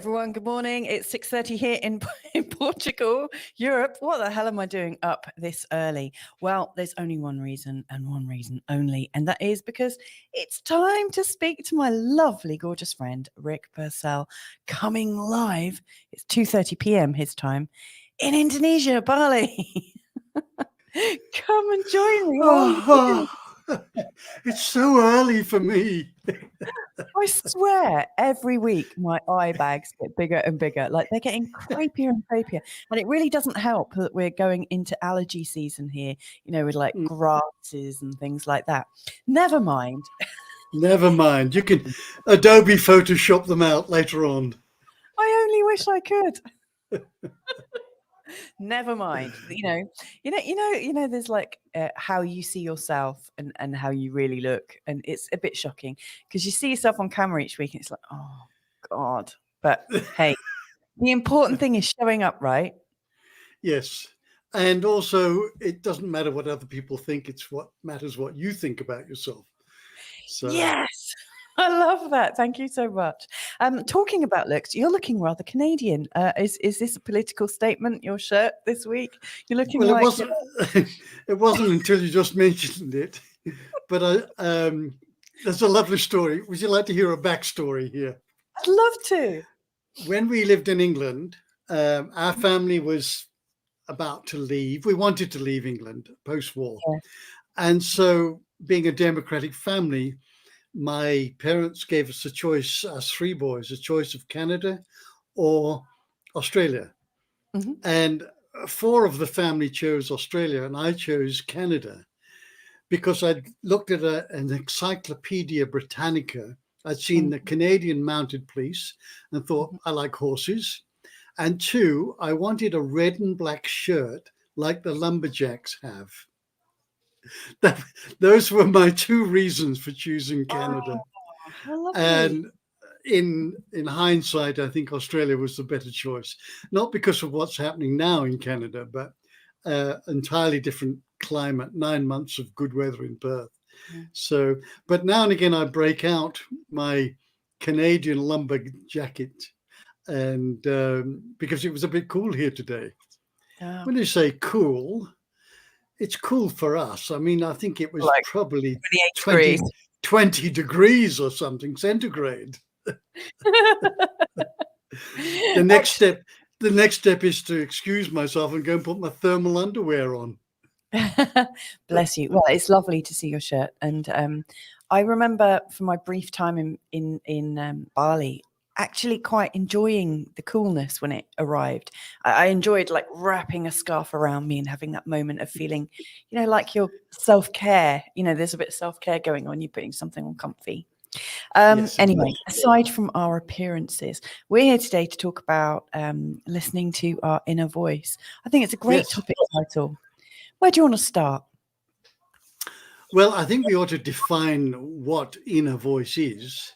everyone. Good morning. It's 6:30 here in Portugal, Europe. What the hell am I doing up this early? Well, there's only one reason and one reason only, and that is because it's time to speak to my lovely, gorgeous friend, Rick Pursell, coming live. It's 2:30 p.m. his time in Indonesia, Bali. Come and join me. It's so early for me. I swear, every week my eye bags get bigger and bigger. Like they're getting creepier and creepier. And it really doesn't help that we're going into allergy season here, with like grasses and things like that. Never mind. Never mind. You can Adobe Photoshop them out later on. I only wish I could. Never mind. There's like how you see yourself and how you really look, and it's a bit shocking because you see yourself on camera each week and it's like, oh God. But hey, the important thing is showing up, right? Yes. And also it doesn't matter what other people think, it's what matters what you think about yourself. So Yes. I love that. Thank you so much. Talking about looks, you're looking rather Canadian. Is this a political statement, your shirt this week? You're looking well, like... it wasn't until you just mentioned it. But there's a lovely story. Would you like to hear a backstory here? I'd love to. When we lived in England, our family was about to leave. We wanted to leave England post-war. Yeah. And so being a democratic family, my parents gave us a choice, us three boys, a choice of Canada or Australia. Mm-hmm. And four of the family chose Australia and I chose Canada because I'd looked at an Encyclopedia Britannica. I'd seen the Canadian Mounted Police and thought, I like horses. And two, I wanted a red and black shirt like the lumberjacks have. Those were my two reasons for choosing Canada. Oh, and in hindsight, I think Australia was the better choice, not because of what's happening now in Canada, but entirely different climate, 9 months of good weather in Perth. Yeah. So, but now and again, I break out my Canadian lumber jacket, and because it was a bit cool here today. Oh. When you say cool, it's cool for us. I mean, I think it was like probably 20 degrees or something centigrade. The next step is to excuse myself and go and put my thermal underwear on. Bless you. Well, it's lovely to see your shirt. And I remember from my brief time in Bali, actually quite enjoying the coolness when it arrived. I enjoyed like wrapping a scarf around me and having that moment of feeling, like your self-care, there's a bit of self-care going on. You're putting something on comfy. Yes, anyway, aside from our appearances, we're here today to talk about listening to our inner voice. I think it's a great topic title. Where do you want to start? Well, I think we ought to define what inner voice is.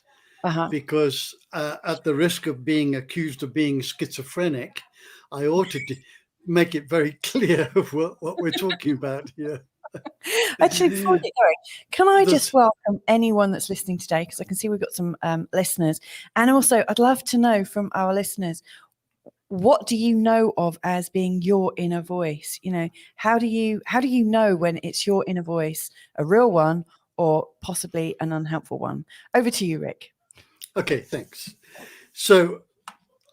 Because at the risk of being accused of being schizophrenic, I ought to make it very clear what we're talking about here. Actually, before we get going, can I just welcome anyone that's listening today? Because I can see we've got some listeners. And also, I'd love to know from our listeners, what do you know of as being your inner voice? How do you know when it's your inner voice, a real one, or possibly an unhelpful one? Over to you, Rick. Okay, thanks. So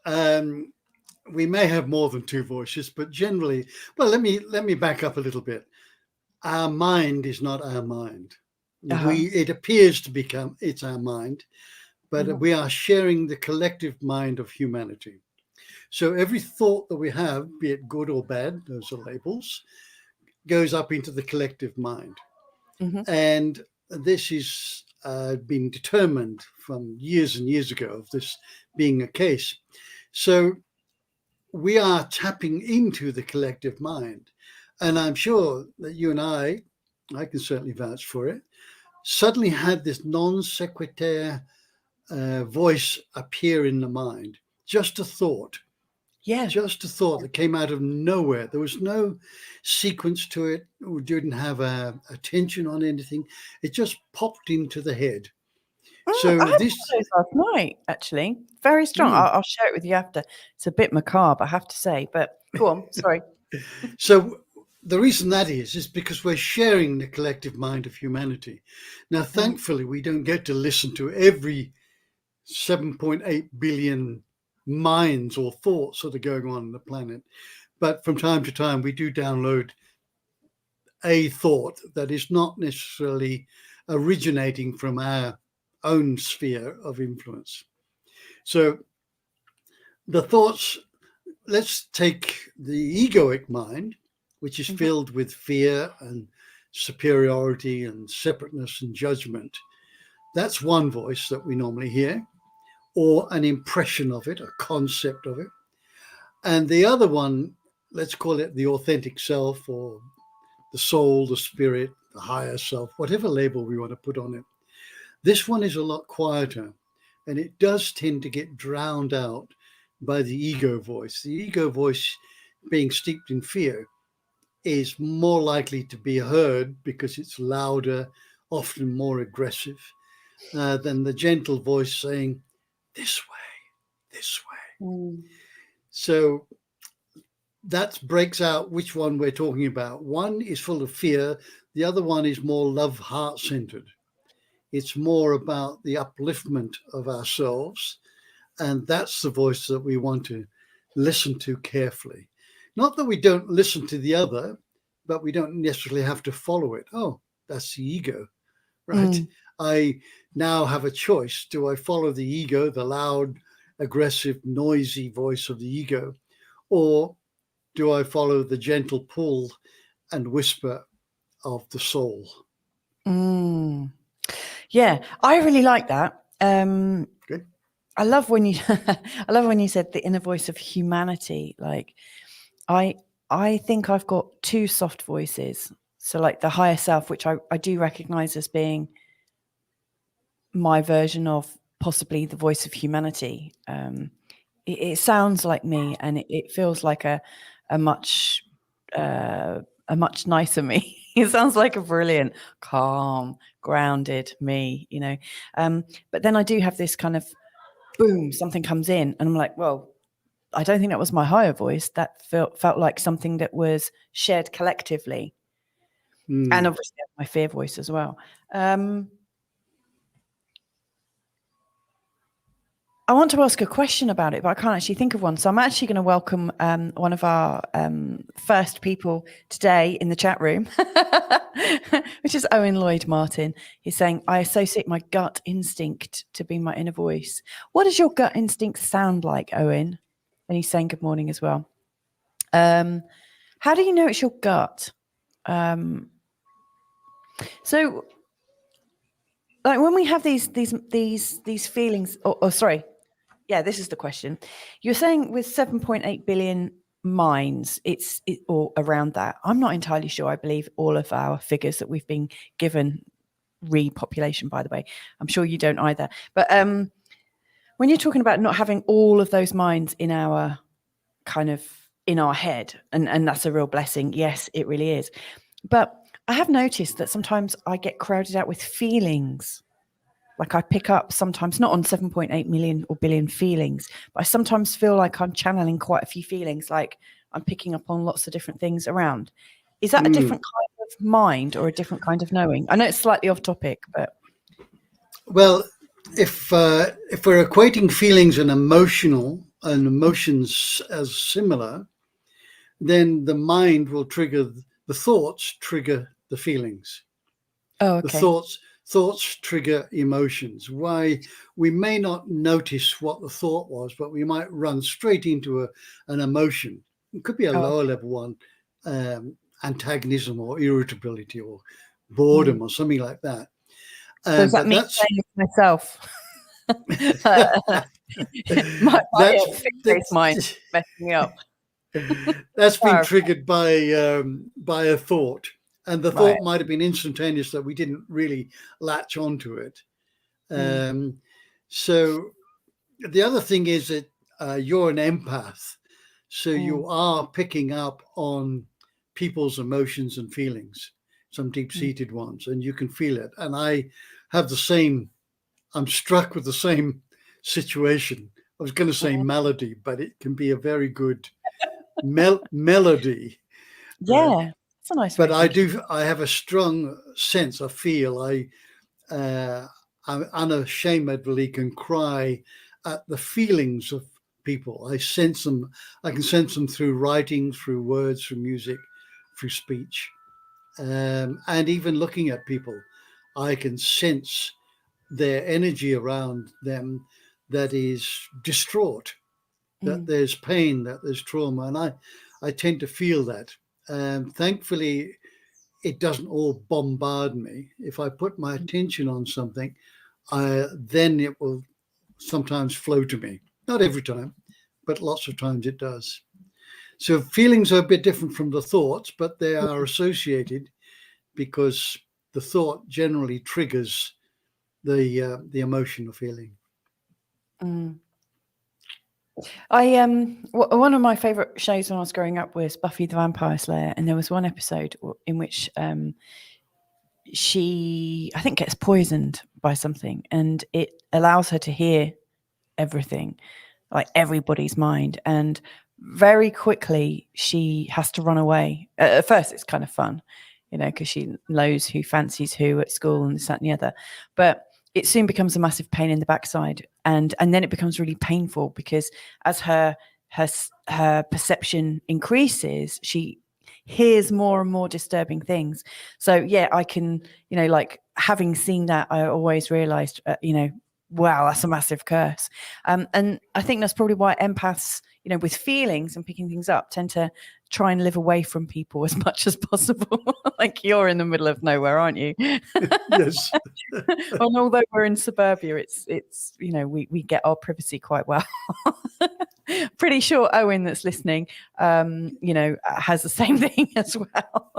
we may have more than two voices, but generally, well, let me back up a little bit. Our mind is not our mind. It appears to become it's our mind, but we are sharing the collective mind of humanity. So every thought that we have, be it good or bad, those are labels, goes up into the collective mind. Mm-hmm. And this is been determined from years and years ago of this being a case. So we are tapping into the collective mind. And I'm sure that you and I can certainly vouch for it, suddenly had this non sequitur voice appear in the mind. Just a thought. Yeah. Just a thought that came out of nowhere. There was no sequence to it. We didn't have a tension on anything. It just popped into the head. So I had this, one of those last night, actually. Very strong. I'll share it with you after. It's a bit macabre, I have to say, but go on. Sorry. so the reason that is because we're sharing the collective mind of humanity. Now, thankfully, we don't get to listen to every 7.8 billion minds or thoughts that are going on the planet. But from time to time, we do download a thought that is not necessarily originating from our own sphere of influence. So the thoughts, let's take the egoic mind, which is filled with fear and superiority and separateness and judgment. That's one voice that we normally hear, or an impression of it, a concept of it. And the other one, let's call it the authentic self, or the soul, the spirit, the higher self, whatever label we want to put on it. This one is a lot quieter, and it does tend to get drowned out by the ego voice. The ego voice, being steeped in fear, is more likely to be heard because it's louder, often more aggressive, than the gentle voice saying, this way, this way. So that breaks out which one we're talking about. One is full of fear. The other one is more love, heart-centered. It's more about the upliftment of ourselves. And that's the voice that we want to listen to carefully. Not that we don't listen to the other, but we don't necessarily have to follow it. Oh, that's the ego, right? I now have a choice. Do I follow the ego, the loud, aggressive, noisy voice of the ego, or do I follow the gentle pull and whisper of the soul? Yeah, I really like that. Good. I love when you said the inner voice of humanity. Like I think I've got two soft voices. So like the higher self, which I do recognize as being my version of possibly the voice of humanity. It sounds like me, and it feels like a much nicer me. It sounds like a brilliant, calm, grounded me, you know. But then I do have this kind of boom, something comes in, and I'm like, well, I don't think that was my higher voice. That felt like something that was shared collectively, and obviously my fear voice as well. I want to ask a question about it, but I can't actually think of one. So I'm actually going to welcome one of our first people today in the chat room, which is Owen Lloyd Martin. He's saying, I associate my gut instinct to be my inner voice. What does your gut instinct sound like, Owen? And he's saying good morning as well. How do you know it's your gut? So like when we have these feelings, or sorry, yeah, this is the question. You're saying with 7.8 billion minds, or around that. I'm not entirely sure. I believe all of our figures that we've been given, repopulation, by the way. I'm sure you don't either. But when you're talking about not having all of those minds in our head, and that's a real blessing. Yes, it really is. But I have noticed that sometimes I get crowded out with feelings. Like I pick up sometimes, not on 7.8 million or billion feelings, but I sometimes feel like I'm channeling quite a few feelings, like I'm picking up on lots of different things around. Is that a different kind of mind or a different kind of knowing? I know it's slightly off topic, but. Well, if we're equating feelings and emotions as similar, then the mind will trigger the thoughts, trigger the feelings. Oh, okay. The thoughts trigger emotions. Why we may not notice what the thought was, but we might run straight into an emotion. It could be a lower level one, antagonism or irritability or boredom or something like that. So does that mean saying it myself? my fixed mind messing me up. That's been triggered by a thought, and the thought might have been instantaneous that we didn't really latch onto it. So the other thing is that you're an empath, so you are picking up on people's emotions and feelings, some deep-seated ones, and you can feel it. And I have the same I'm struck with the same situation. I was going to say melody, but it can be a very good melody. Yeah, that's a nice way But of thinking. I have a strong sense. I feel I unashamedly can cry at the feelings of people. I sense them. I can sense them through writing, through words, through music, through speech, and even looking at people. I can sense their energy around them that is distraught, that there's pain, that there's trauma, and I tend to feel that. Thankfully, it doesn't all bombard me. If I put my attention on something, then it will sometimes flow to me. Not every time, but lots of times it does. So feelings are a bit different from the thoughts, but they are associated because the thought generally triggers the emotion or feeling. One of my favorite shows when I was growing up was Buffy the Vampire Slayer, and there was one episode in which she, I think, gets poisoned by something, and it allows her to hear everything, like everybody's mind, and very quickly she has to run away. At first it's kind of fun, because she knows who fancies who at school and this, that, and the other, but it soon becomes a massive pain in the backside, and then it becomes really painful because as her perception increases, she hears more and more disturbing things. So yeah, I can, like, having seen that, I always realized, wow, that's a massive curse. And I think that's probably why empaths, with feelings and picking things up, tend to try and live away from people as much as possible. Like, you're in the middle of nowhere, aren't you? Yes. And although we're in suburbia, it's we get our privacy quite well. Pretty sure Owen, that's listening, has the same thing as well.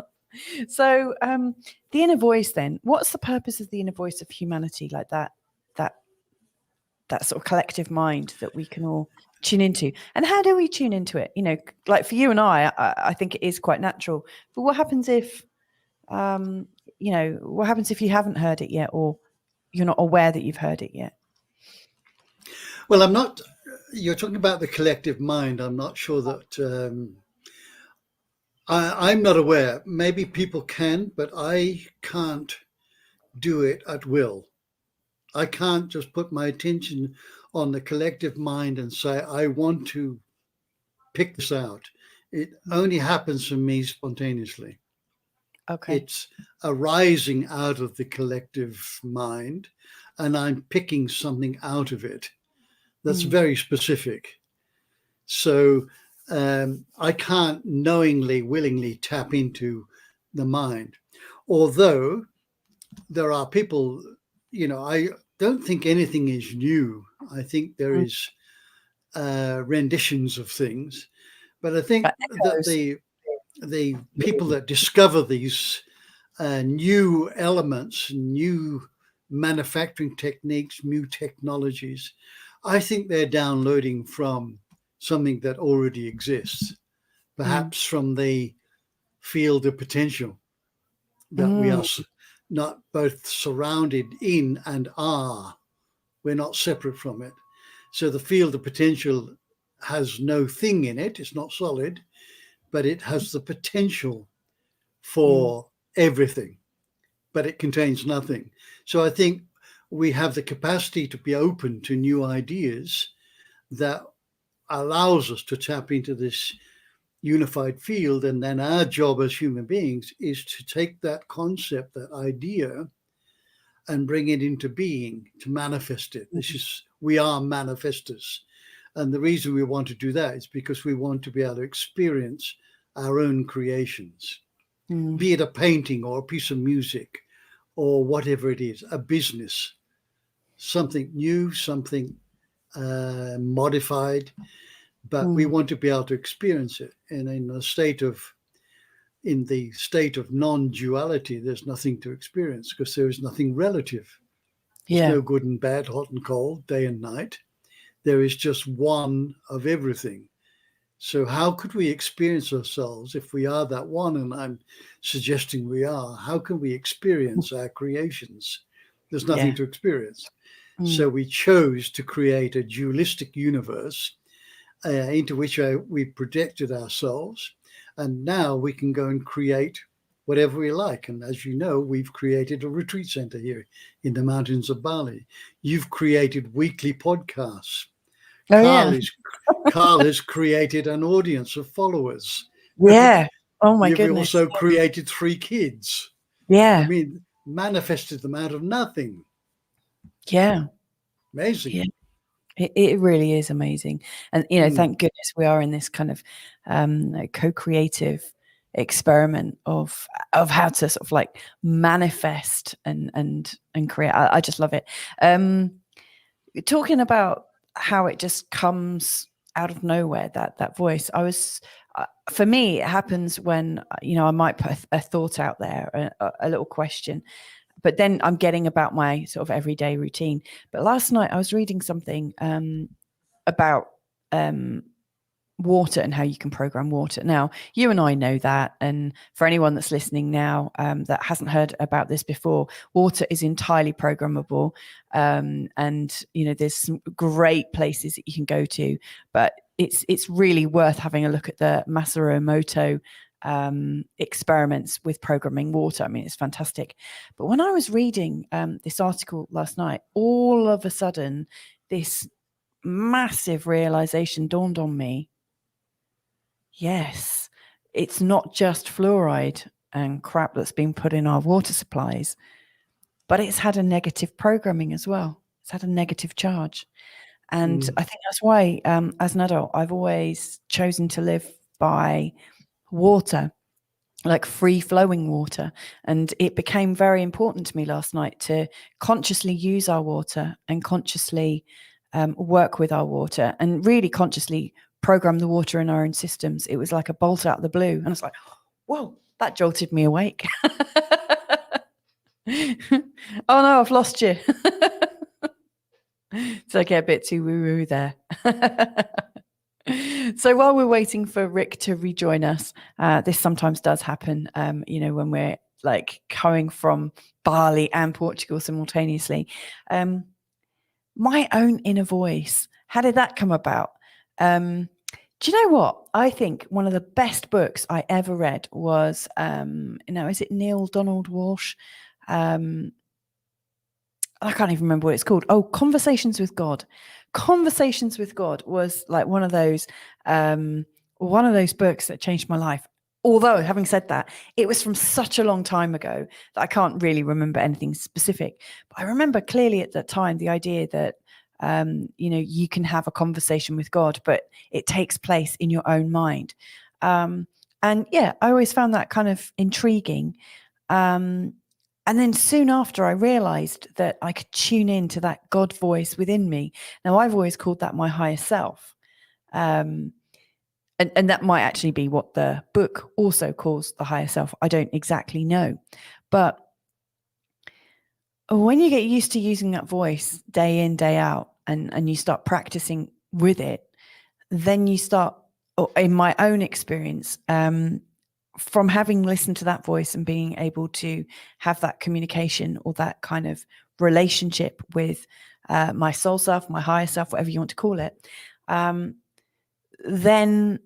So the inner voice, then, what's the purpose of the inner voice of humanity, like that sort of collective mind that we can all tune into? And how do we tune into it? Like for you and I think it is quite natural. But what happens if, what happens if you haven't heard it yet, or you're not aware that you've heard it yet? Well, you're talking about the collective mind. I'm not sure that I'm not aware. Maybe people can, but I can't do it at will. I can't just put my attention on the collective mind and say, I want to pick this out. It only happens for me spontaneously. Okay. It's arising out of the collective mind, and I'm picking something out of it that's very specific. So I can't knowingly, willingly tap into the mind. Although there are people, I don't think anything is new. I think there is renditions of things, but I think that the people that discover these new elements, new manufacturing techniques, new technologies, I think they're downloading from something that already exists, perhaps from the field of potential that we are not both surrounded in and are. We're not separate from it. So the field of potential has no thing in it. It's not solid, but it has the potential for everything, but it contains nothing. So I think we have the capacity to be open to new ideas that allows us to tap into this unified field. And then our job as human beings is to take that concept, that idea, and bring it into being, to manifest it. We are manifestors. And the reason we want to do that is because we want to be able to experience our own creations, be it a painting or a piece of music or whatever it is, a business, something new, something modified, but we want to be able to experience it. And in the state of non-duality, there's nothing to experience because there is nothing relative. There's no good and bad, hot and cold, day and night. There is just one of everything. So how could we experience ourselves if we are that one? And I'm suggesting we are. How can we experience our creations? There's nothing to experience. So we chose to create a dualistic universe into which we projected ourselves. And now we can go and create whatever we like. And as you know, we've created a retreat center here in the mountains of Bali. You've created weekly podcasts. Oh, yeah. Carl has created an audience of followers. Yeah. Oh, my You've goodness. also created 3 kids. Yeah. I mean, manifested them out of nothing. Yeah. Amazing. Yeah. It really is amazing. And, thank goodness we are in this kind of co-creative experiment of how to sort of like manifest and create. I just love it. Talking about how it just comes out of nowhere, that voice. For me, it happens when, I might put a thought out there, a little question, but then I'm getting about my sort of everyday routine. But last night I was reading something about water and how you can program water. Now, you and I know that. And for anyone that's listening now that hasn't heard about this before, water is entirely programmable. And, there's some great places that you can go to, but it's really worth having a look at the Masaru Emoto experiments with programming water. I mean, it's fantastic. But when I was reading this article last night, all of a sudden, this massive realization dawned on me. Yes, it's not just fluoride and crap that's been put in our water supplies, but it's had a negative programming as well. It's had a negative charge. And I think that's why, as an adult, I've always chosen to live by water, like free flowing water. And it became very important to me last night to consciously use our water and consciously work with our water and really consciously program the water in our own systems. It was like a bolt out of the blue. And I was like, whoa, that jolted me awake. Oh no, I've lost you. So I get a bit too woo-woo there. So while we're waiting for Rick to rejoin us, this sometimes does happen, when we're like going from Bali and Portugal simultaneously. My own inner voice, how did that come about? Do you know what? I think one of the best books I ever read was, is it Neil Donald Walsh? I can't even remember what it's called. Oh, Conversations with God. Conversations with God was like one of those books that changed my life. Although, having said that, it was from such a long time ago that I can't really remember anything specific. But I remember clearly at that time the idea that, you can have a conversation with God, but it takes place in your own mind. And yeah, I always found that kind of intriguing. And then soon after, I realized that I could tune into that God voice within me. Now, I've always called that my higher self. And that might actually be what the book also calls the higher self. I don't exactly know. But when you get used to using that voice day in, day out, and you start practicing with it, then you start, or in my own experience, from having listened to that voice and being able to have that communication or that kind of relationship with my soul self, my higher self, whatever you want to call it, then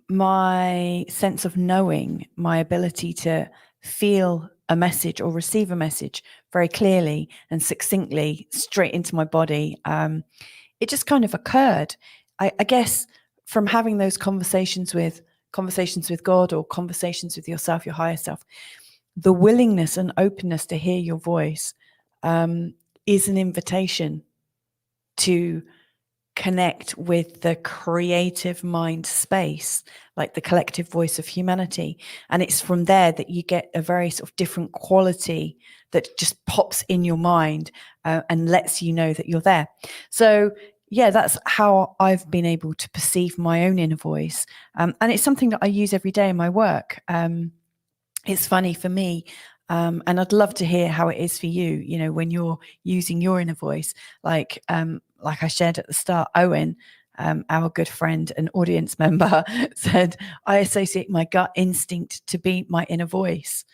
my sense of knowing, my ability to feel a message or receive a message very clearly and succinctly straight into my body, it just kind of occurred. I guess from having those conversations with God or conversations with yourself, your higher self, the willingness and openness to hear your voice is an invitation to connect with the creative mind space, like the collective voice of humanity. And it's from there that you get a very sort of different quality that just pops in your mind and lets you know that you're there. So yeah, that's how I've been able to perceive my own inner voice. And it's something that I use every day in my work. It's funny for me. And I'd love to hear how it is for you, when you're using your inner voice. Like I shared at the start, Owen, our good friend and audience member, said, I associate my gut instinct to be my inner voice.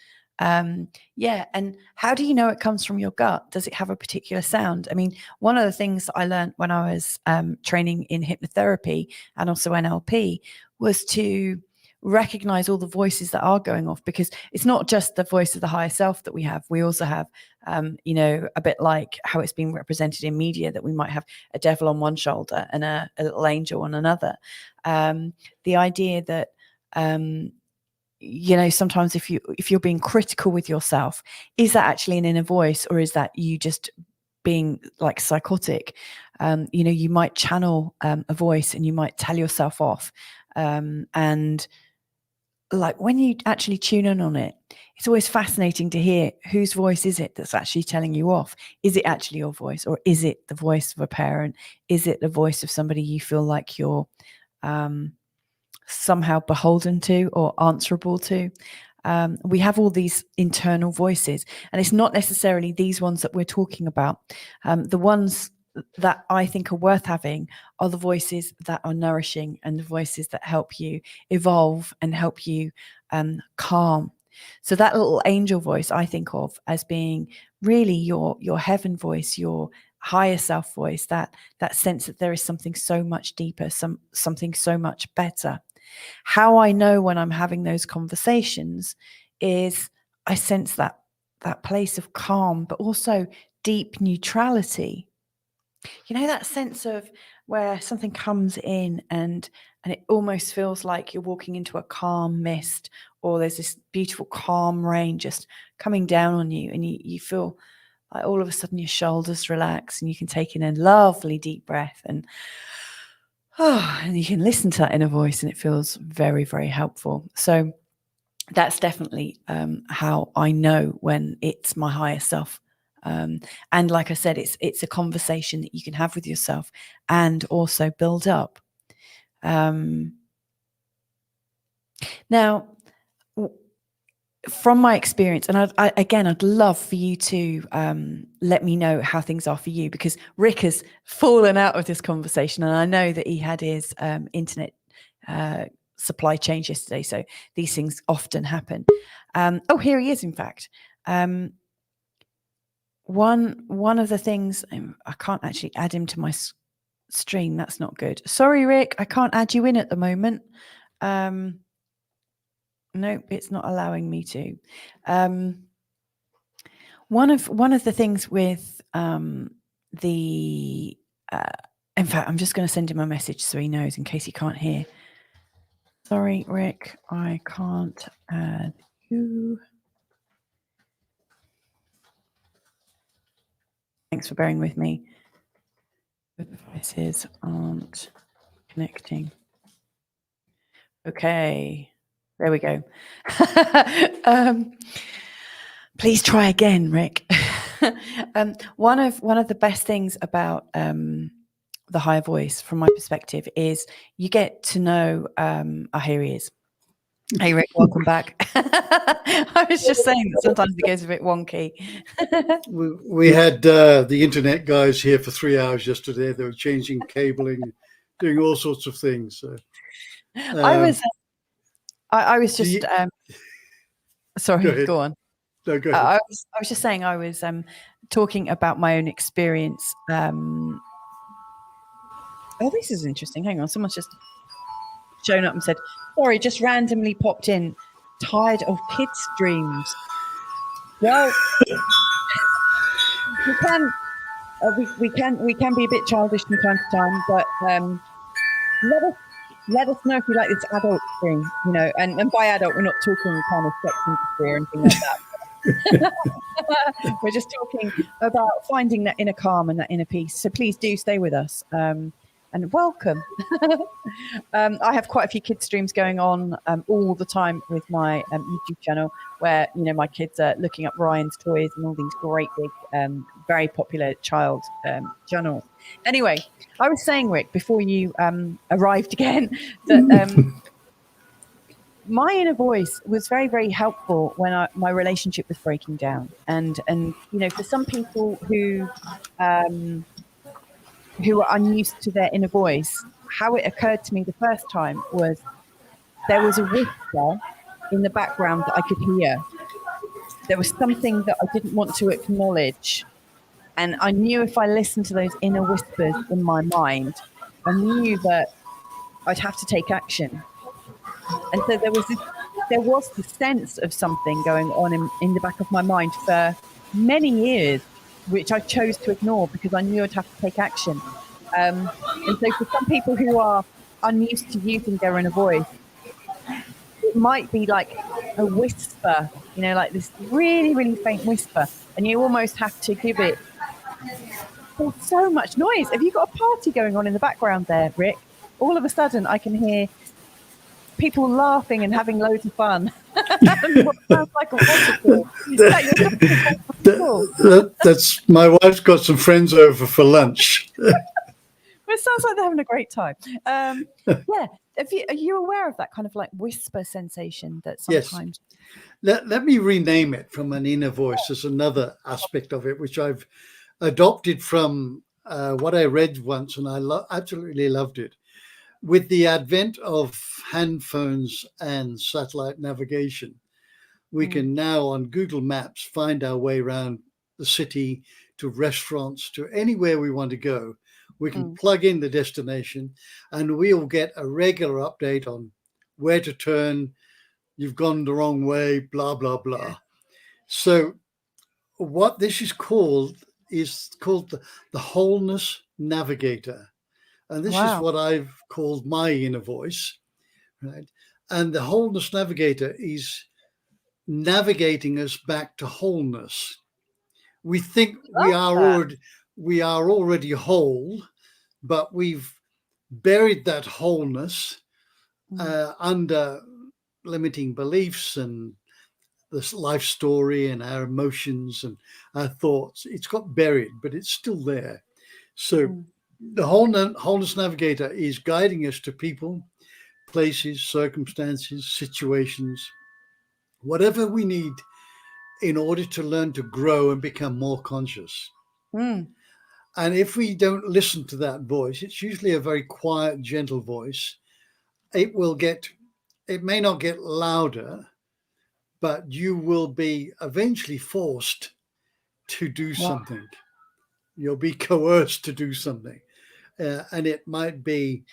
Yeah. And how do you know it comes from your gut? Does it have a particular sound? I mean, one of the things I learned when I was training in hypnotherapy and also NLP was to recognize all the voices that are going off, because it's not just the voice of the higher self that we have. We also have, a bit like how it's been represented in media, that we might have a devil on one shoulder and a little angel on another. The idea that, sometimes if you're being critical with yourself, is that actually an inner voice, or is that you just being like psychotic? You might channel a voice and you might tell yourself off. And like when you actually tune in on it, it's always fascinating to hear whose voice is it that's actually telling you off. Is it actually your voice, or is it the voice of a parent? Is it the voice of somebody you feel like you're somehow beholden to or answerable to? We have all these internal voices, and it's not necessarily these ones that we're talking about. The ones that I think are worth having are the voices that are nourishing, and the voices that help you evolve and help you calm. So that little angel voice I think of as being really your heaven voice, your higher self voice, that sense that there is something so much deeper, something so much better. How I know when I'm having those conversations is I sense that place of calm, but also deep neutrality. That sense of where something comes in and it almost feels like you're walking into a calm mist, or there's this beautiful calm rain just coming down on you, and you feel like all of a sudden your shoulders relax and you can take in a lovely deep breath, and you can listen to that inner voice, and it feels very, very helpful. So that's definitely how I know when it's my higher self. And like I said, it's a conversation that you can have with yourself and also build up. Now, from my experience, and I'd love for you to let me know how things are for you, because Rick has fallen out of this conversation, and I know that he had his internet supply change yesterday, so these things often happen. Here he is, in fact. One of the things, I can't actually add him to my stream. That's not good. Sorry, Rick, I can't add you in at the moment. Nope, it's not allowing me to. One of the things with in fact, I'm just going to send him a message so he knows, in case he can't hear. Sorry, Rick, I can't add you. Thanks for bearing with me. The devices aren't connecting. Okay, there we go. Please try again, Rick. One of the best things about the higher voice, from my perspective, is you get to know. Here he is. Hey, Rick, welcome back. I was just saying that sometimes it goes a bit wonky. We had the internet guys here for 3 hours yesterday. They were changing cabling, doing all sorts of things. So, I was just sorry. Go on. No, go ahead. I was just saying I was talking about my own experience. This is interesting. Hang on, someone's just shown up and said, "Sorry, just randomly popped in. Tired of kids' streams." Well, we can be a bit childish from time to time, but let us know if you like this adult stream, and by adult, we're not talking kind of sex industry or anything like that. We're just talking about finding that inner calm and that inner peace. So please do stay with us, and welcome. I have quite a few kids streams going on all the time with my YouTube channel, where my kids are looking up Ryan's toys and all these great big very popular child channels. Anyway, I was saying, Rick, before you arrived again, that my inner voice was very, very helpful when my relationship was breaking down, and for some people who are unused to their inner voice, how it occurred to me the first time was there was a whisper in the background that I could hear, there was something that I didn't want to acknowledge. And I knew if I listened to those inner whispers in my mind, I knew that I'd have to take action. And so there was the sense of something going on in the back of my mind for many years, which I chose to ignore because I knew I'd have to take action. And so for some people who are unused to using their inner voice, it might be like a whisper, like this really, really faint whisper, and you almost have to give it. There's so much noise. Have you got a party going on in the background there, Rick? All of a sudden, I can hear people laughing and having loads of fun. What sounds like a waterfall. That's my wife's got some friends over for lunch. It sounds like they're having a great time. Yeah. Are you aware of that kind of like whisper sensation that sometimes? Yes. Let me rename it from an inner voice. There's another aspect of it which I've adopted from what I read once, and I absolutely loved it. With the advent of handphones and satellite navigation, we can now on Google Maps find our way around the city, to restaurants, to anywhere we want to go. We can plug in the destination and we'll get a regular update on where to turn. You've gone the wrong way, blah, blah, blah. Yeah. So what this is called the Wholeness Navigator. And this is what I've called my inner voice, right? And the Wholeness Navigator is navigating us back to wholeness. We think we are already whole, but we've buried that wholeness under limiting beliefs and this life story and our emotions and our thoughts. It's got buried, but it's still there. So the Wholeness Navigator is guiding us to people, places, circumstances, situations, whatever we need in order to learn to grow and become more conscious. And if we don't listen to that voice, it's usually a very quiet, gentle voice. It may not get louder, but you will be eventually forced to do something. You'll be coerced to do something. And it might be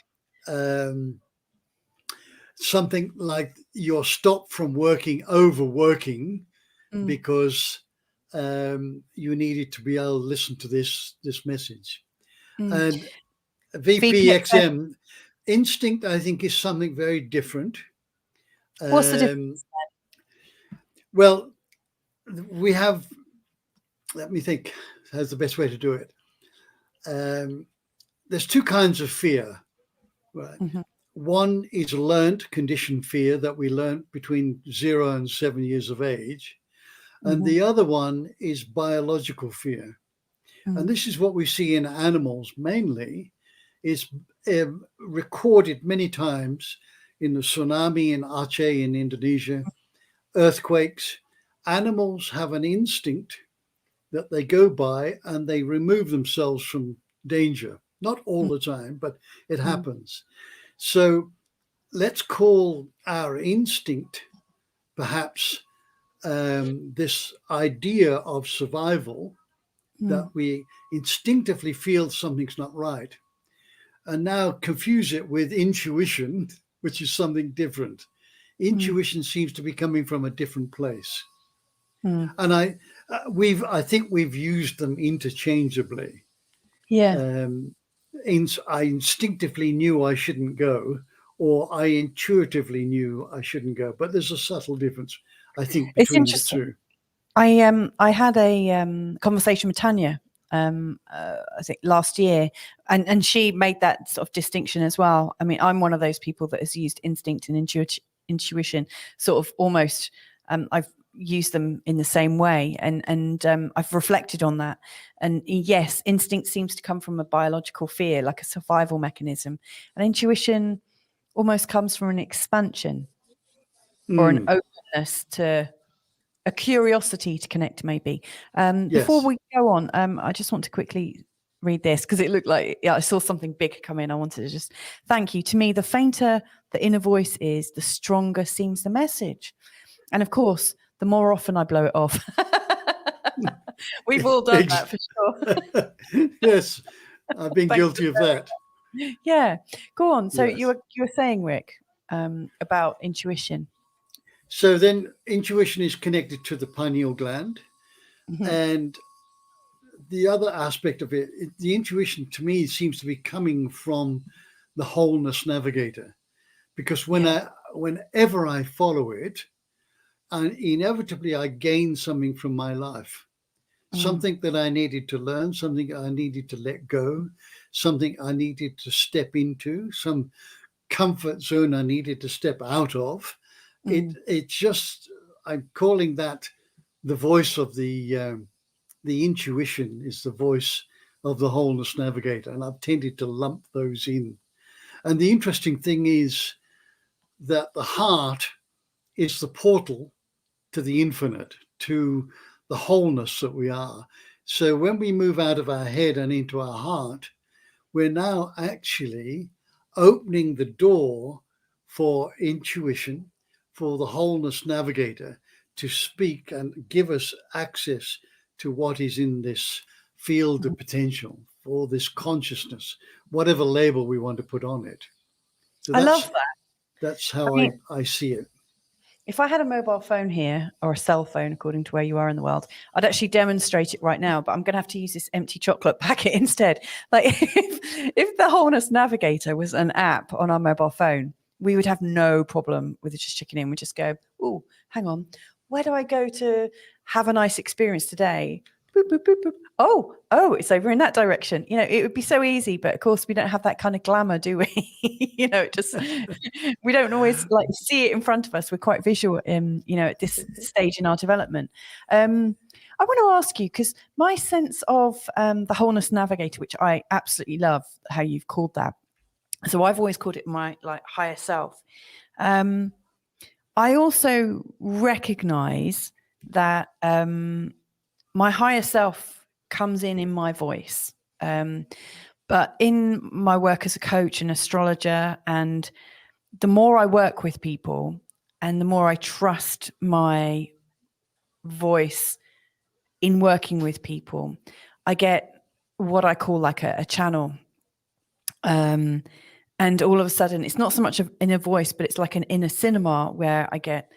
something like you're stopped from overworking because you needed to be able to listen to this message. And VPXM, instinct, I think, is something very different. What's the difference? Well, we have, let me think, how's the best way to do it? There's two kinds of fear, right? One is learned conditioned fear that we learned between 0 and 7 years of age. And the other one is biological fear. And this is what we see in animals mainly. It's recorded many times in the tsunami in Aceh in Indonesia, earthquakes. Animals have an instinct that they go by and they remove themselves from danger. Not all the time, but it happens. So let's call our instinct perhaps this idea of survival, that we instinctively feel something's not right, and now confuse it with intuition, which is something different. Intuition seems to be coming from a different place. And I think we've used them interchangeably. Yeah. I instinctively knew I shouldn't go, or I intuitively knew I shouldn't go. But there's a subtle difference, I think, between the two. I had a conversation with Tanya, I think last year, and she made that sort of distinction as well. I mean, I'm one of those people that has used instinct and intuition sort of almost. I've used them in the same way, and I've reflected on that. And yes, instinct seems to come from a biological fear, like a survival mechanism, and intuition almost comes from an expansion or an openness to a curiosity to connect, maybe. Before we go on, I just want to quickly read this because it looked like I saw something big come in. I wanted to just thank you. To me, the fainter the inner voice is, the stronger seems the message. And of course, the more often I blow it off. We've all done that for sure. Yes, I've been guilty of that. Yeah, go on. So Yes. you were saying, Rick, about intuition. So then intuition is connected to the pineal gland. Mm-hmm. And the other aspect of it, the intuition to me seems to be coming from the wholeness navigator, because whenever I follow it, and inevitably I gain something from my life, something that I needed to learn, something I needed to let go, something I needed to step into, some comfort zone I needed to step out of. It just, I'm calling that the voice of the intuition is the voice of the wholeness navigator, and I've tended to lump those in. And the interesting thing is that the heart is the portal to the infinite, to the wholeness that we are. So when we move out of our head and into our heart, we're now actually opening the door for intuition, for the wholeness navigator to speak and give us access to what is in this field of potential, for this consciousness, whatever label we want to put on it. So I love that. That's how I see it. If I had a mobile phone here, or a cell phone, according to where you are in the world, I'd actually demonstrate it right now, but I'm going to have to use this empty chocolate packet instead. Like if the Wholeness Navigator was an app on our mobile phone, we would have no problem with it just checking in. We'd just go, oh, hang on, where do I go to have a nice experience today? Boop, boop, boop, boop. Oh, it's over in that direction. It would be so easy, but of course we don't have that kind of glamour, do we? We don't always like see it in front of us. We're quite visual at this stage in our development. I want to ask you, because my sense of the Wholeness Navigator, which I absolutely love how you've called that. So I've always called it my higher self. I also recognize that my higher self comes in my voice. But in my work as a coach and astrologer, and the more I work with people and the more I trust my voice in working with people, I get what I call like a channel. And all of a sudden, it's not so much of inner voice, but it's like an inner cinema where I get,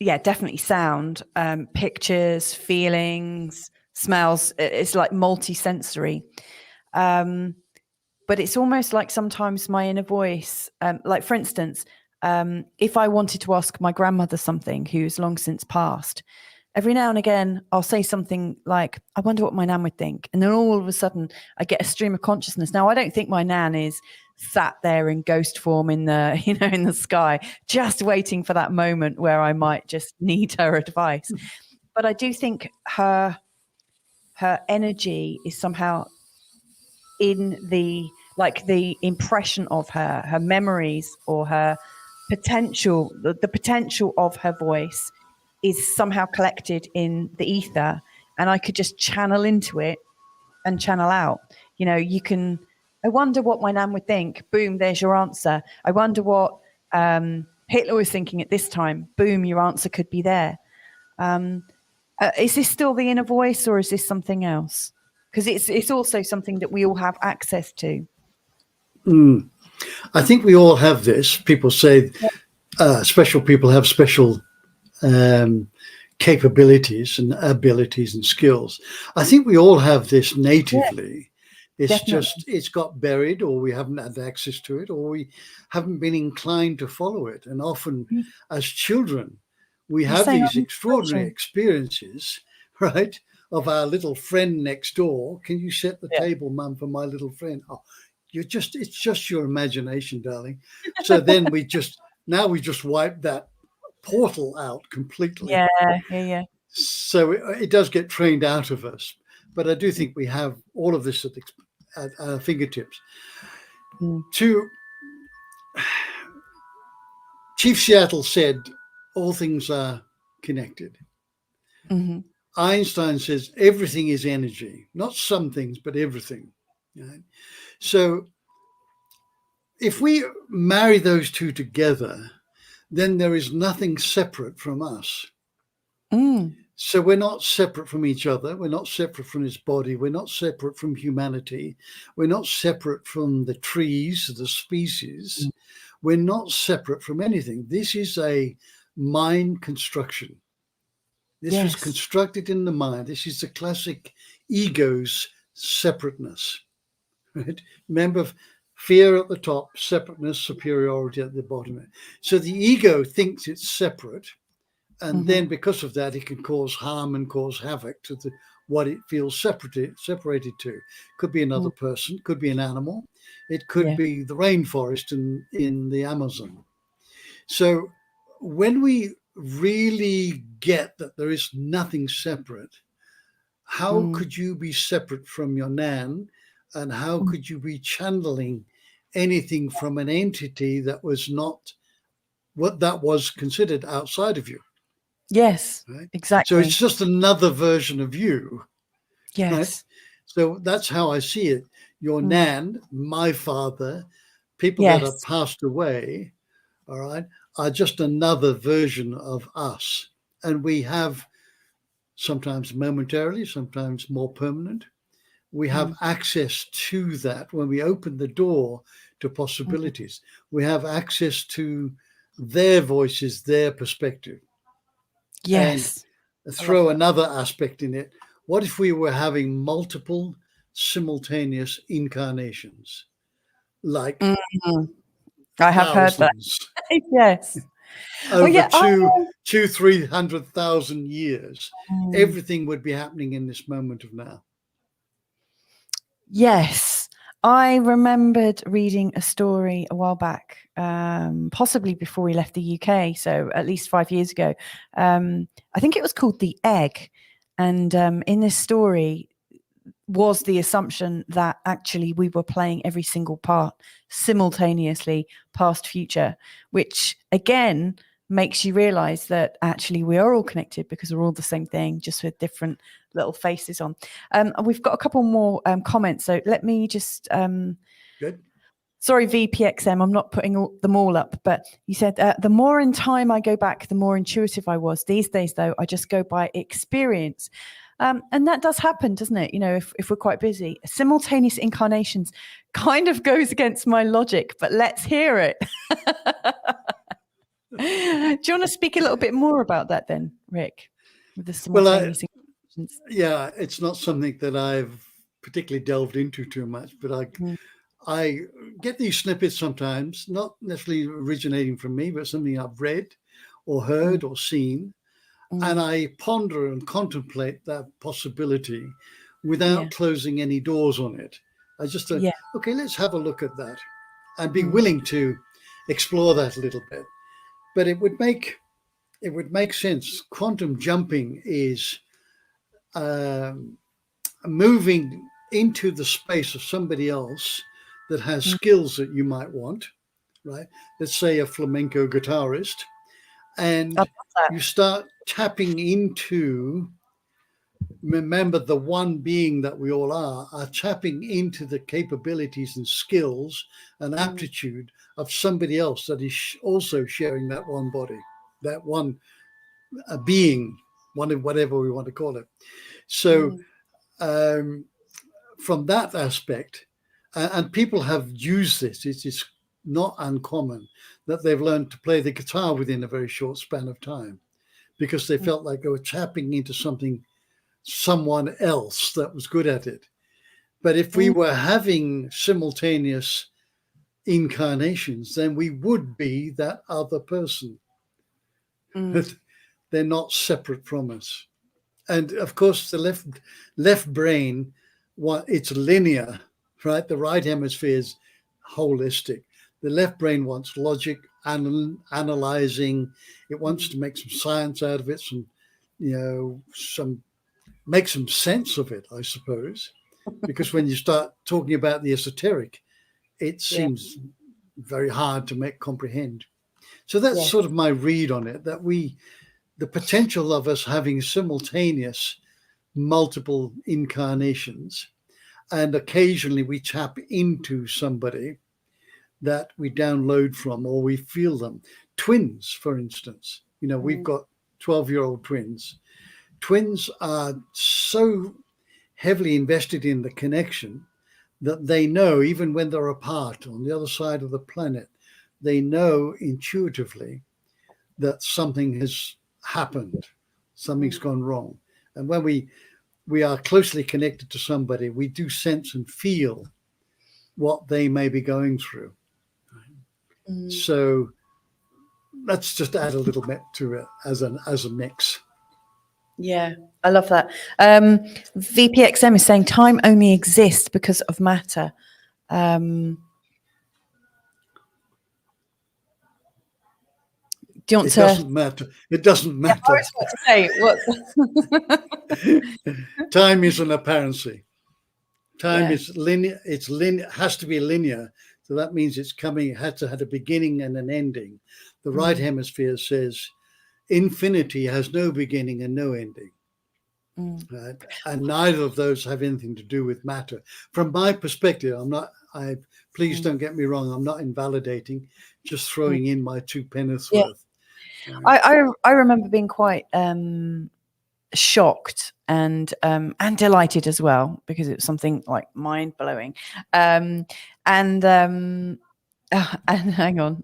definitely sound, pictures, feelings, smells. It's like multi-sensory. But it's almost like sometimes my inner voice, like for instance, if I wanted to ask my grandmother something who's long since passed, every now and again, I'll say something like, I wonder what my nan would think. And then all of a sudden I get a stream of consciousness. Now, I don't think my nan is sat there in ghost form in the, in the sky, just waiting for that moment where I might just need her advice. But I do think her energy is somehow in the impression of her memories, or her potential, the potential of her voice is somehow collected in the ether, and I could just channel into it and channel out. You can, I wonder what my nan would think. Boom, there's your answer. I wonder what Hitler was thinking at this time. Boom, your answer could be there. Is this still the inner voice, or is this something else? Because it's also something that we all have access to. I think we all have this. People say special people have special capabilities and abilities and skills. I think we all have this natively. It's definitely. Just, it's got buried, or we haven't had access to it, or we haven't been inclined to follow it. And often as children, we have these extraordinary experiences, right? Of our little friend next door. Can you set the table, Mum, for my little friend? Oh, it's just your imagination, darling. So then we just wipe that portal out completely. Yeah. So it does get trained out of us. But I do think we have all of this at our fingertips. Chief Seattle said, all things are connected. Mm-hmm. Einstein says everything is energy, not some things, but everything. Right? So if we marry those two together, then there is nothing separate from us. Mm. So we're not separate from each other. We're not separate from this body. We're not separate from humanity. We're not separate from the trees, the species. Mm. We're not separate from anything. This is a mind construction. This was Yes. constructed in the mind. This is the classic ego's separateness. Right? Remember, fear at the top, separateness, superiority at the bottom. So the ego thinks it's separate. And then because of that, it can cause harm and cause havoc to what it feels separated to. Could be another person, could be an animal. It could be the rainforest in the Amazon. So when we really get that there is nothing separate, how could you be separate from your nan? And how could you be channeling anything from an entity that was not what that was considered outside of you? Yes, Right? So exactly. it's just another version of you, right? Yes. So that's how I see it. Your nan, my father, people that have Yes. passed away, all right, are just another version of us. And we have sometimes momentarily, sometimes more permanent. We have access to that when we open the door to possibilities. We have access to their voices, their perspective. And Yes. I love throw that. another aspect in it. What if we were having multiple simultaneous incarnations, like I have heard that. thousands Yes. Oh, over yeah. 300,000 years? Mm. Everything would be happening in this moment of now. Yes. I remembered reading a story a while back, possibly before we left the UK, so at least 5 years ago. I think it was called The Egg. And in this story was the assumption that actually we were playing every single part simultaneously, past, future, which again makes you realize that actually we are all connected because we're all the same thing, just with different little faces on. We've got a couple more comments, so let me just Good. sorry, VPXM, I'm not putting them all up, but you said, the more in time I go back, the more intuitive I was. These days, though, I just go by experience. And that does happen, doesn't it? You know, if we're quite busy. Simultaneous incarnations kind of goes against my logic, but let's hear it. Do you want to speak a little bit more about that then, Rick, with the simultaneous incarnations? Yeah, it's not something that I've particularly delved into too much, but I get these snippets sometimes, not necessarily originating from me, but something I've read or heard or seen. And I ponder and contemplate that possibility without closing any doors on it. I just thought, okay, let's have a look at that and be willing to explore that a little bit. But it would make sense. Quantum jumping is moving into the space of somebody else that has skills that you might want, right? Let's say a flamenco guitarist, and you start tapping into, remember, the one being that we all are tapping into the capabilities and skills and aptitude of somebody else that is also sharing that one body, that one being, whatever we want to call it. So from that aspect, and people have used this, it's not uncommon that they've learned to play the guitar within a very short span of time because they felt like they were tapping into someone else that was good at it. But if we were having simultaneous incarnations, then we would be that other person. They're not separate from us. And of course, the left brain, it's linear, right? The right hemisphere is holistic. The left brain wants logic, analyzing. It wants to make some science out of it, make some sense of it, I suppose. Because when you start talking about the esoteric, it seems very hard to comprehend. So that's sort of my read on it, that the potential of us having simultaneous multiple incarnations, and occasionally we tap into somebody that we download from or we feel them. Twins, for instance, we've got 12-year-old twins. Twins are so heavily invested in the connection that they know, even when they're apart on the other side of the planet, they know intuitively that something has happened, something's gone wrong. And when we are closely connected to somebody, we do sense and feel what they may be going through. So let's just add a little bit to it as a mix. Yeah, I love that. VPXM is saying time only exists because of matter. Do you want it doesn't matter. It doesn't matter. Yeah, I was about to say, time is an apparency. Time is linear. It's linear. Has to be linear. So that means it's coming. It has to have a beginning and an ending. The right hemisphere says infinity has no beginning and no ending. Right? And neither of those have anything to do with matter. From my perspective, please don't get me wrong. I'm not invalidating, just throwing in my 2 pence worth. I remember being quite shocked and delighted as well, because it was something like mind blowing. And hang on.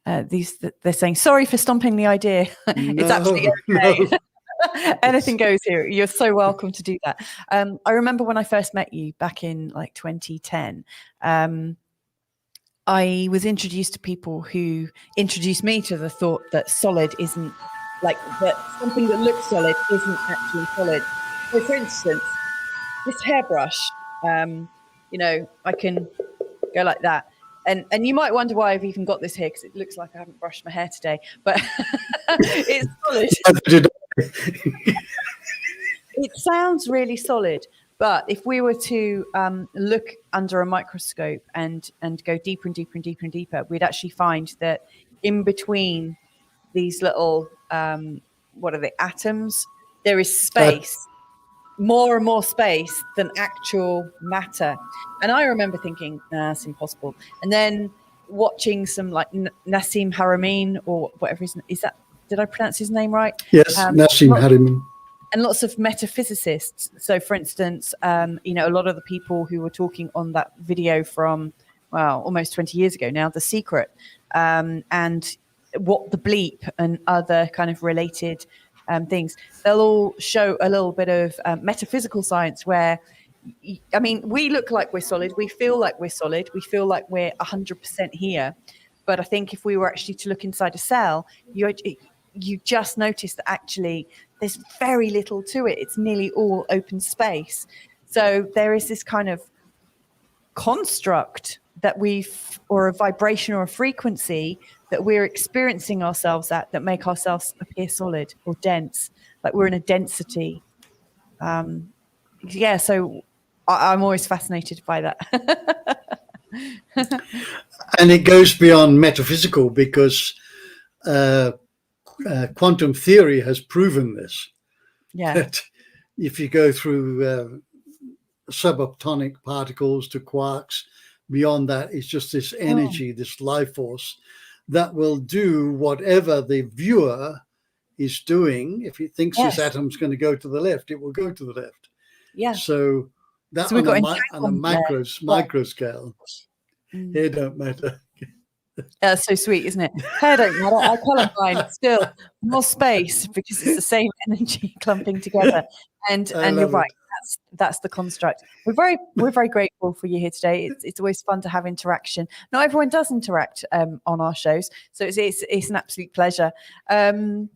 They're saying sorry for stomping the idea. It's absolutely okay. No. Anything goes here. You're so welcome to do that. I remember when I first met you back in like 2010. I was introduced to people who introduced me to the thought that solid isn't like that. Something that looks solid isn't actually solid. So, for instance, this hairbrush. I can go like that. And you might wonder why I've even got this here, because it looks like I haven't brushed my hair today, but it's solid. It sounds really solid, but if we were to look under a microscope and go deeper and deeper and deeper and deeper, we'd actually find that in between these little, what are they, atoms, there is space. More and more space than actual matter. And I remember thinking, nah, that's impossible. And then watching some like Nassim Haramein, or whatever is that, did I pronounce his name right? Yes, Nassim Haramein. And lots of metaphysicists. So for instance, a lot of the people who were talking on that video from, well, almost 20 years ago now, The Secret, and What the Bleep and other kind of related things, they'll all show a little bit of metaphysical science where, I mean, we look like we're solid, we feel like we're solid, we feel like we're 100% here. But I think if we were actually to look inside a cell, you just notice that actually there's very little to it. It's nearly all open space. So there is this kind of construct that or a vibration or a frequency that we're experiencing ourselves at, that make ourselves appear solid or dense, like we're in a density. So I'm always fascinated by that. And it goes beyond metaphysical, because quantum theory has proven this. Yeah. That if you go through subatomic particles to quarks, beyond that, it's just this energy, this life force that will do whatever the viewer is doing. If he thinks his atom's going to go to the left, it will go to the left. Yeah. So that on a micro scale, hair don't matter. That's so sweet, isn't it? Hair don't matter. I colour mine still. More space, because it's the same energy clumping together. And you're right. That's the construct. We're very grateful for you here today. It's always fun to have interaction. Not everyone does interact on our shows, so it's an absolute pleasure. So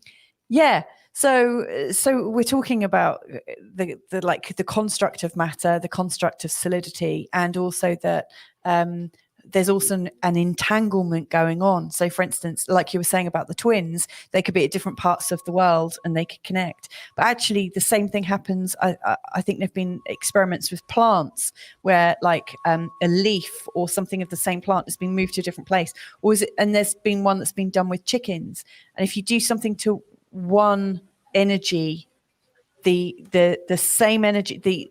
we're talking about the construct of matter, the construct of solidity, and also that there's also an entanglement going on. So for instance, like you were saying about the twins, they could be at different parts of the world and they could connect. But actually the same thing happens. I think there've been experiments with plants where like a leaf or something of the same plant has been moved to a different place. And there's been one that's been done with chickens. And if you do something to one energy, the same energy, the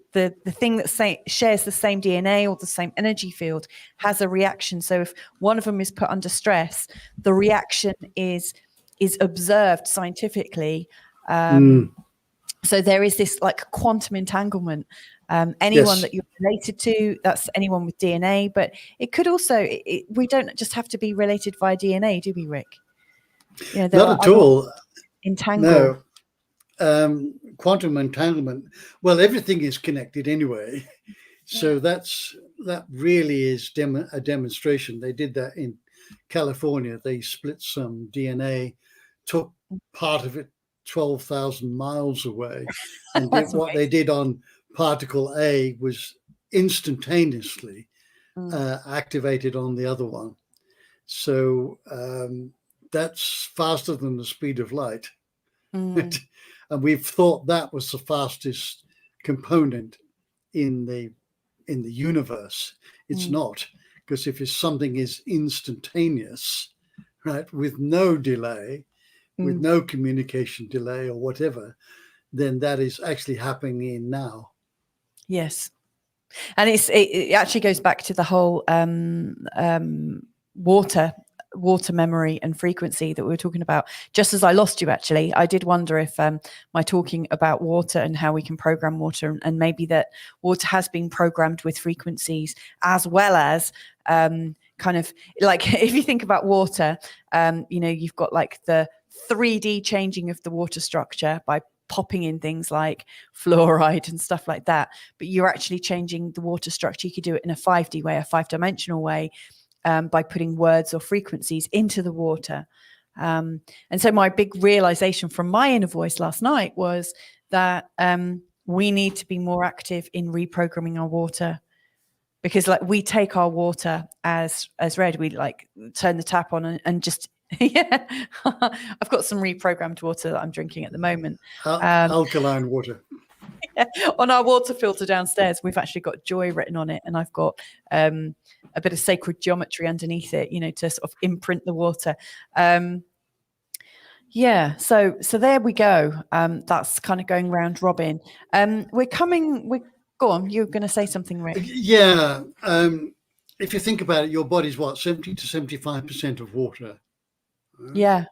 thing that shares the same DNA or the same energy field has a reaction. So if one of them is put under stress, the reaction is is observed scientifically. So there is this like quantum entanglement. Anyone that you're related to, that's anyone with DNA, but it could also, we don't just have to be related via DNA, do we, Rick? You know, there Not are at other all. entangle. No. Quantum entanglement. Well, everything is connected anyway. So that really is a demonstration. They did that in California. They split some DNA, took part of it 12,000 miles away, and what they did on particle A was instantaneously activated on the other one. So that's faster than the speed of light. And we've thought that was the fastest component in the universe. It's not, because if something is instantaneous, right, with no delay, with no communication delay or whatever, then that is actually happening now. Yes. And it actually goes back to the whole water memory and frequency that we were talking about. Just as I lost you, actually, I did wonder if my talking about water and how we can program water, and maybe that water has been programmed with frequencies, as well as kind of like, if you think about water, you know, you've got like the 3D changing of the water structure by popping in things like fluoride and stuff like that, but you're actually changing the water structure. You could do it in a 5D way, a 5-dimensional way, by putting words or frequencies into the water. And so my big realization from my inner voice last night was that we need to be more active in reprogramming our water, because like we take our water as read. We like turn the tap on and just yeah. I've got some reprogrammed water that I'm drinking at the moment. Alkaline water. Yeah. On our water filter downstairs, we've actually got joy written on it, and I've got a bit of sacred geometry underneath it, you know, to sort of imprint the water. Yeah, so there we go. That's kind of going round robin. Go on, you're going to say something, Rick. Yeah. If you think about it, your body's what, 70 to 75% of water. Yeah.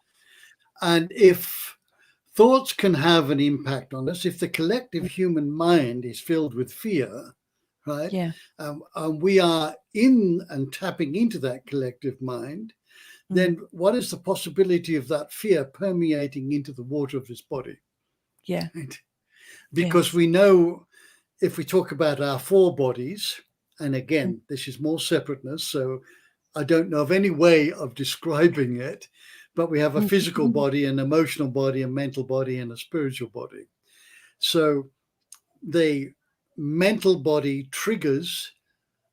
And if thoughts can have an impact on us, if the collective human mind is filled with fear, right? Yeah. And we are in and tapping into that collective mind, then what is the possibility of that fear permeating into the water of this body? Yeah. Right? Because we know, if we talk about our 4 bodies, and again, this is more separateness, so I don't know of any way of describing it, but we have a physical body, an emotional body, a mental body, and a spiritual body. So the mental body triggers,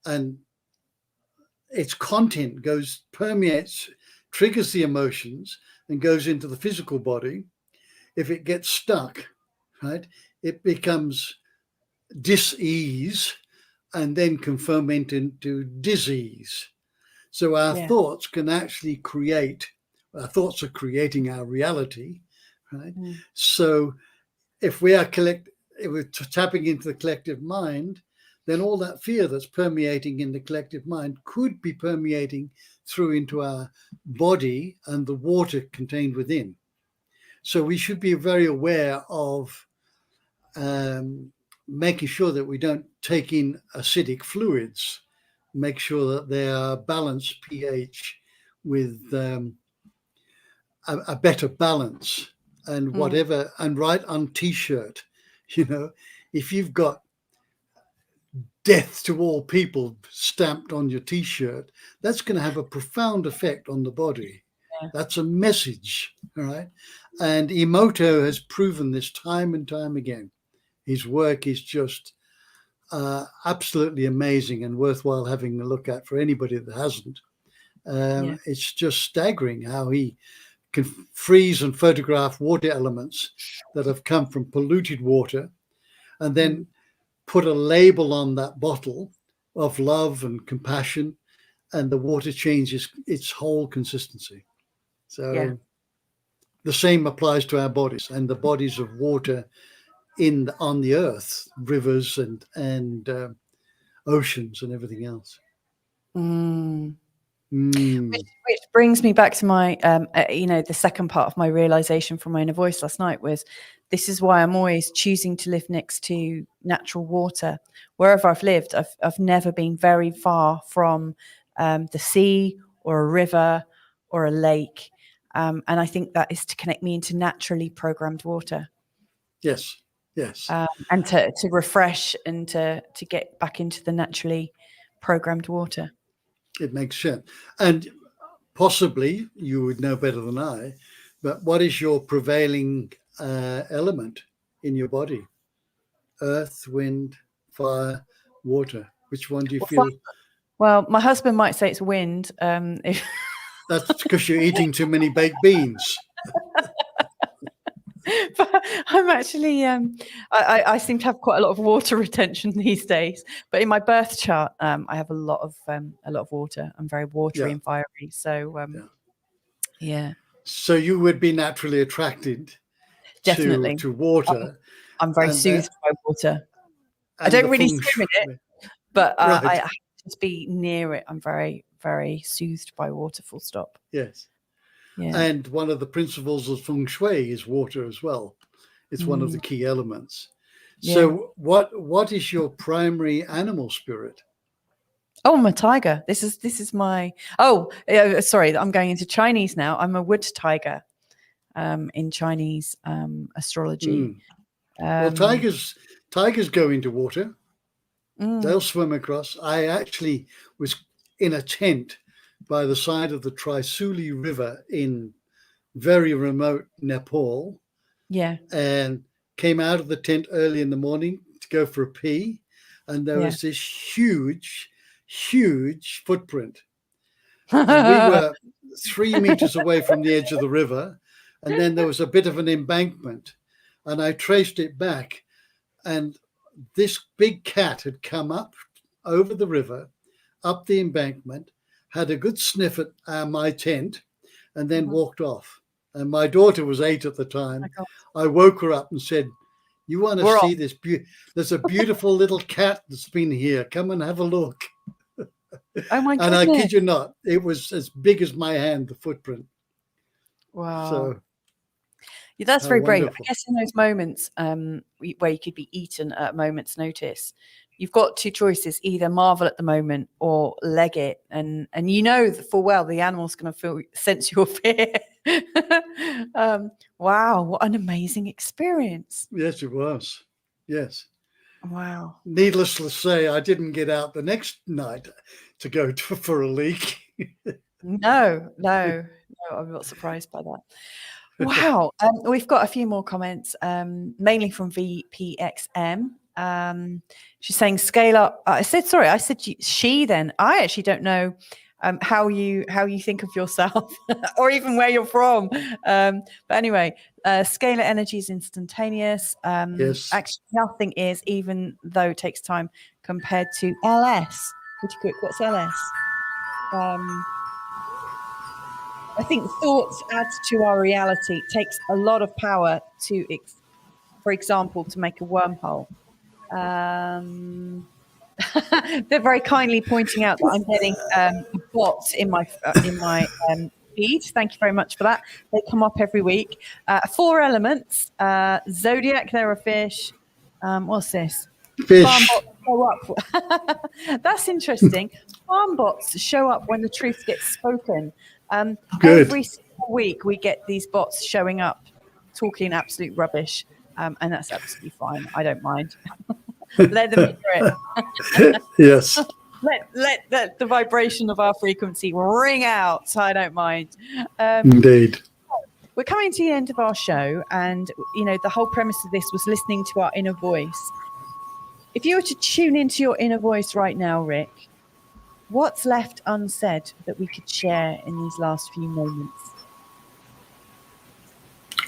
and its content permeates, triggers the emotions and goes into the physical body. If it gets stuck, right, it becomes dis-ease and then can ferment into disease. So our thoughts can actually our thoughts are creating our reality, right? So if we're tapping into the collective mind, then all that fear that's permeating in the collective mind could be permeating through into our body and the water contained within. So we should be very aware of making sure that we don't take in acidic fluids, make sure that they are balanced pH with a better balance, and whatever, and write on T-shirt, you know, if you've got death to all people stamped on your T-shirt, that's going to have a profound effect on the body. That's a message, all right? And Emoto has proven this time and time again. His work is just absolutely amazing and worthwhile having a look at for anybody that hasn't. It's just staggering how he can freeze and photograph water elements that have come from polluted water, and then put a label on that bottle of love and compassion, and the water changes its whole consistency. So the same applies to our bodies and the bodies of water on the earth, rivers and oceans and everything else. Which brings me back to my, the second part of my realization from my inner voice last night was, this is why I'm always choosing to live next to natural water. Wherever I've lived, I've never been very far from the sea or a river or a lake. And I think that is to connect me into naturally programmed water. Yes. And to refresh and to get back into the naturally programmed water. It makes sense. And possibly you would know better than I, but what is your prevailing element in your body? Earth, wind, fire, water. Which one do you feel? Well, my husband might say it's wind. That's because you're eating too many baked beans. But I'm actually, I seem to have quite a lot of water retention these days. But in my birth chart, I have a lot of water. I'm very watery and fiery. So, yeah. So you would be naturally attracted Definitely to water. I'm very soothed by water. I don't really swim in it, but I have to just be near it. I'm very, very soothed by water, full stop. Yes. Yeah. And one of the principles of feng shui is water as well. It's one of the key elements. Yeah. So what is your primary animal spirit? Oh, I'm a tiger. This is my, sorry, I'm going into Chinese now. I'm a wood tiger in Chinese astrology. Well, tigers go into water. They'll swim across. I actually was in a tent by the side of the Trisuli River in very remote Nepal. Yeah. And came out of the tent early in the morning to go for a pee. And there was this huge footprint. And we were 3 meters away from the edge of the river. And then there was a bit of an embankment. And I traced it back. And this big cat had come up over the river, up the embankment, had a good sniff at my tent, and then walked off. And my daughter was 8 at the time. I woke her up and said, you want to see this? There's a beautiful little cat that's been here. Come and have a look. Oh my goodness. And I kid you not, it was as big as my hand, the footprint. Wow. So yeah, that's very brave. I guess in those moments where you could be eaten at a moment's notice, you've got two choices: either marvel at the moment or leg it, and you know full well the animal's going to sense your fear. Wow, what an amazing experience! Yes, it was. Yes. Wow. Needless to say, I didn't get out the next night to go for a leak. No, I'm not surprised by that. Wow. We've got a few more comments, mainly from VPXM. She's saying scale up. I said she then. I actually don't know how you think of yourself or even where you're from. But anyway, scalar energy is instantaneous. Yes. Actually, nothing is, even though it takes time, compared to LS. Pretty quick. What's LS? I think thoughts add to our reality. It takes a lot of power to, for example, to make a wormhole. They're very kindly pointing out that I'm getting bots in my feed. Thank you very much for that. They come up every week. 4 elements. Zodiac, they're a fish. What's this? Fish. Farm bots show up. That's interesting. Farm bots show up when the truth gets spoken. Every single week we get these bots showing up talking absolute rubbish, and that's absolutely fine. I don't mind. Let them hear it. Yes. let the vibration of our frequency ring out, so I don't mind. Indeed. We're coming to the end of our show, and the whole premise of this was listening to our inner voice. If you were to tune into your inner voice right now, Rick, what's left unsaid that we could share in these last few moments?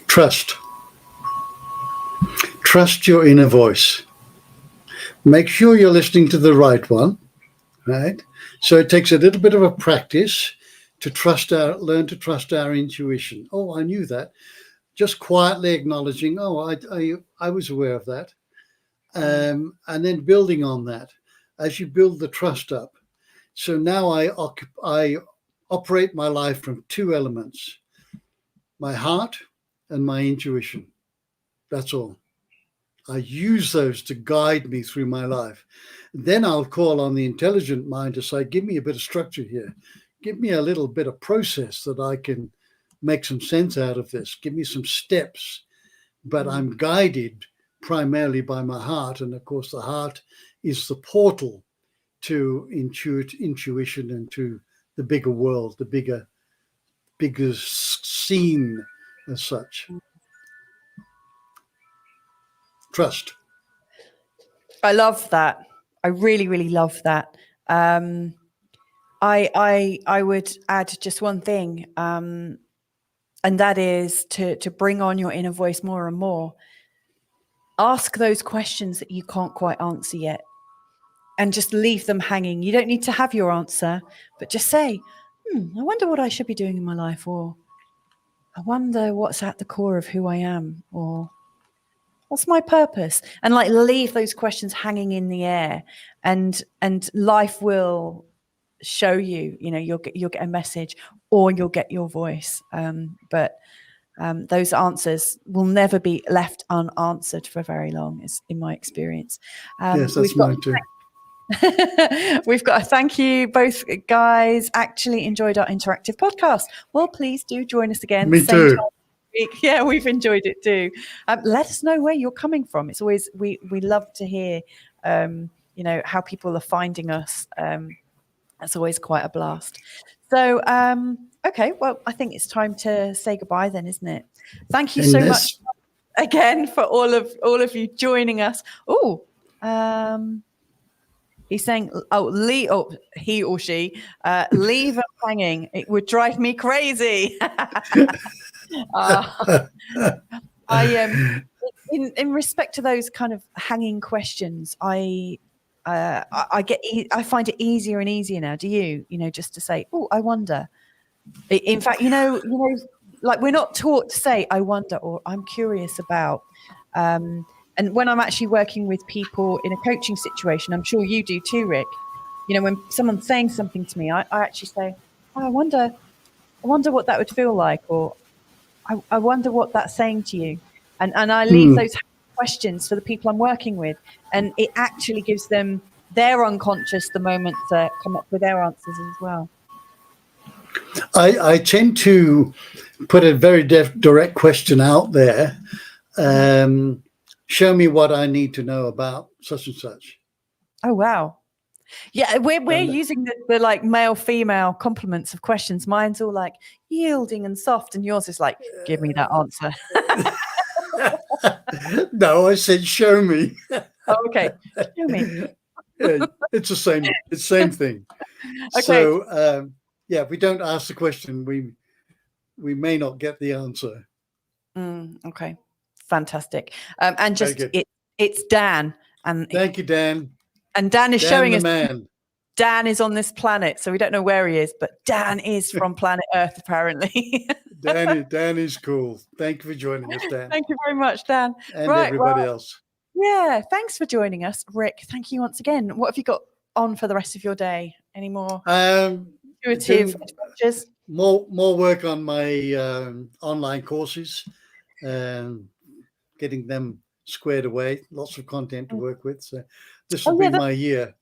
Trust. Trust your inner voice. Make sure you're listening to the right one, right? So it takes a little bit of a practice to learn to trust our intuition. Oh, I knew that. Just quietly acknowledging, I was aware of that. And then building on that as you build the trust up. So now I operate my life from two elements, my heart and my intuition. That's all. I use those to guide me through my life. Then I'll call on the intelligent mind to say, give me a bit of structure here. Give me a little bit of process that I can make some sense out of this. Give me some steps. But I'm guided primarily by my heart. And of course, the heart is the portal to intuition and to the bigger world, the bigger scene as such. Trust. I love that. I really, really love that. I would add just one thing, and that is to bring on your inner voice more and more. Ask those questions that you can't quite answer yet, and just leave them hanging. You don't need to have your answer, but just say, I wonder what I should be doing in my life, or I wonder what's at the core of who I am, or what's my purpose? And like leave those questions hanging in the air, and life will show you, you'll get a message, or you'll get your voice. But those answers will never be left unanswered for very long, is in my experience. Yes, that's mine too. We've got a thank you, both guys. Actually enjoyed our interactive podcast. Well, please do join us again. Me too. Yeah, we've enjoyed it too. Let us know where you're coming from. It's always we love to hear how people are finding us. That's always quite a blast. So okay, well, I think it's time to say goodbye then, isn't it? Thank you so much again for all of you joining us. He's saying, he or she, leave them hanging. It would drive me crazy. In respect to those kind of hanging questions, I find it easier and easier now. Do you? Just to say, I wonder. In fact, like we're not taught to say, I wonder, or I'm curious about. And when I'm actually working with people in a coaching situation, I'm sure you do too, Rick. When someone's saying something to me, I actually say, I wonder what that would feel like, or I wonder what that's saying to you. And I leave those questions for the people I'm working with. And it actually gives them their unconscious the moment to come up with their answers as well. I tend to put a very direct question out there. Show me what I need to know about such and such. Oh, wow. Yeah, we're using the like male female complements of questions. Mine's all like yielding and soft, and yours is like, give me that answer. No, I said show me. Oh, okay, show me. Yeah, it's the same thing. Okay. So if we don't ask the question, we may not get the answer. Okay, fantastic. And just it's Dan, and thank you, Dan. And Dan is showing us. Man. Dan is on this planet, so we don't know where he is, but Dan is from planet Earth, apparently. Dan is cool. Thank you for joining us, Dan. Thank you very much, Dan. And everybody else. Yeah, thanks for joining us, Rick. Thank you once again. What have you got on for the rest of your day? Any more intuitive adventures? More work on my online courses, getting them squared away. Lots of content to work with. So this will be my year.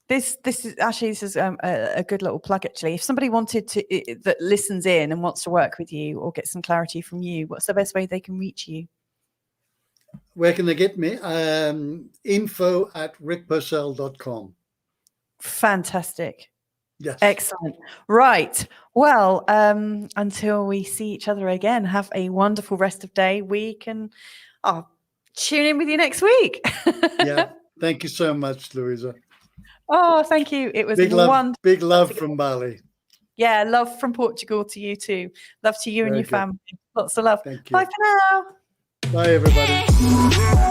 This is a good little plug, actually. If somebody wanted to that listens in and wants to work with you or get some clarity from you, what's the best way they can reach you? Where can they get me? info@rickpursell.com. Fantastic. Yes. Excellent. Right. Well, until we see each other again, have a wonderful rest of day, week, and I'll tune in with you next week. Yeah. Thank you so much, Louisa. Oh, thank you. It was wonderful. Big love from Bali. Yeah, love from Portugal to you too. Love to you and your family. Lots of love. Thank you. Bye for now. Bye, everybody.